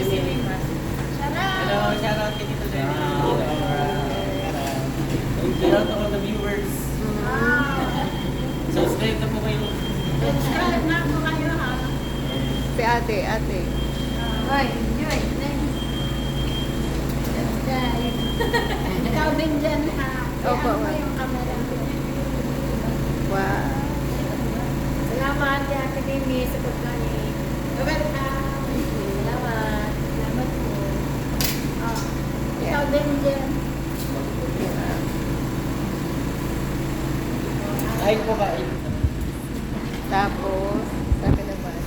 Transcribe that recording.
Hello, shout out kay Tito Denny. Shout out to all the viewers. Subscribe na po kayo. Subscribe na po kayo ha. Si ate. Hoy, enjoy. Subscribe. Ikaw din dyan ha. Opo, Kaya mo ma'am. yung camera. Wow. Salamat kay Ate Mimi sa pagkain. Welcome. Salamat. Salamat po. Oh, ikaw din dyan. Ay po ba? Tapos, sabi naman.